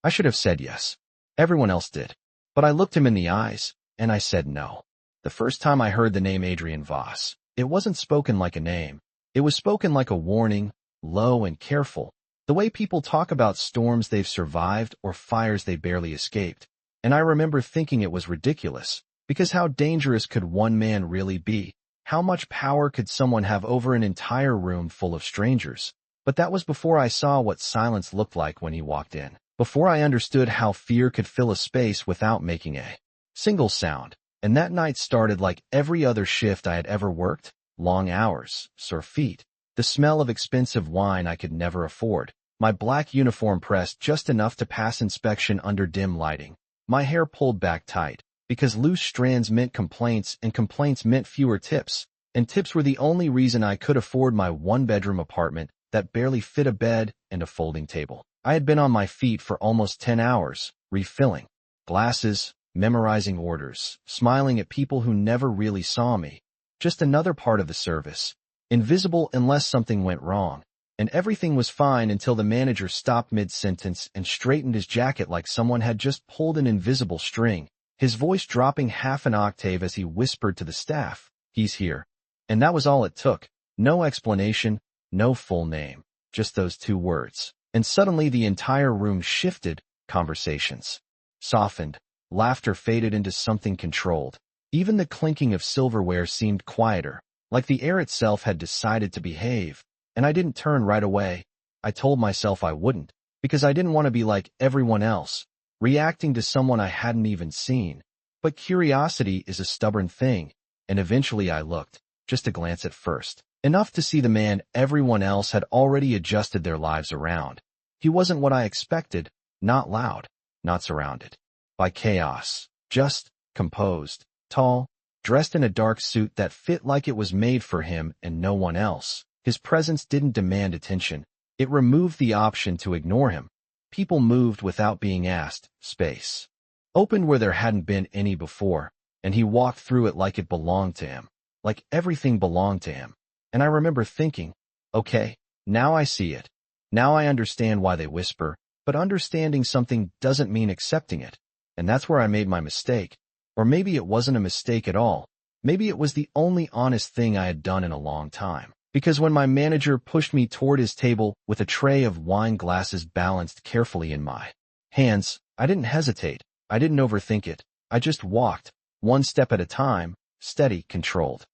I should have said yes. Everyone else did. But I looked him in the eyes, and I said no. The first time I heard the name Adrian Voss, it wasn't spoken like a name. It was spoken like a warning, low and careful, the way people talk about storms they've survived or fires they barely escaped. And I remember thinking it was ridiculous, because how dangerous could one man really be? How much power could someone have over an entire room full of strangers? But that was before I saw what silence looked like when he walked in. Before I understood how fear could fill a space without making a single sound. And that night started like every other shift I had ever worked. Long hours, sore feet, the smell of expensive wine I could never afford, my black uniform pressed just enough to pass inspection under dim lighting, my hair pulled back tight, because loose strands meant complaints and complaints meant fewer tips, and tips were the only reason I could afford my one-bedroom apartment that barely fit a bed and a folding table. I had been on my feet for almost 10 hours, refilling glasses, memorizing orders, smiling at people who never really saw me. Just another part of the service, invisible unless something went wrong. And everything was fine until the manager stopped mid-sentence and straightened his jacket like someone had just pulled an invisible string, his voice dropping half an octave as he whispered to the staff, "He's here." And that was all it took. No explanation, no full name, just those two words. And suddenly the entire room shifted, conversations softened, laughter faded into something controlled. Even the clinking of silverware seemed quieter, like the air itself had decided to behave. And I didn't turn right away. I told myself I wouldn't, because I didn't want to be like everyone else, reacting to someone I hadn't even seen. But curiosity is a stubborn thing, and eventually I looked, just a glance at first, enough to see the man everyone else had already adjusted their lives around. He wasn't what I expected, not loud, not surrounded by chaos, just composed, tall, dressed in a dark suit that fit like it was made for him and no one else. His presence didn't demand attention. It removed the option to ignore him. People moved without being asked. Space opened where there hadn't been any before, and he walked through it like it belonged to him, like everything belonged to him. And I remember thinking, okay, now I see it. Now I understand why they whisper, but understanding something doesn't mean accepting it. And that's where I made my mistake. Or maybe it wasn't a mistake at all. Maybe it was the only honest thing I had done in a long time. Because when my manager pushed me toward his table with a tray of wine glasses balanced carefully in my hands, I didn't hesitate. I didn't overthink it. I just walked, one step at a time, steady, controlled.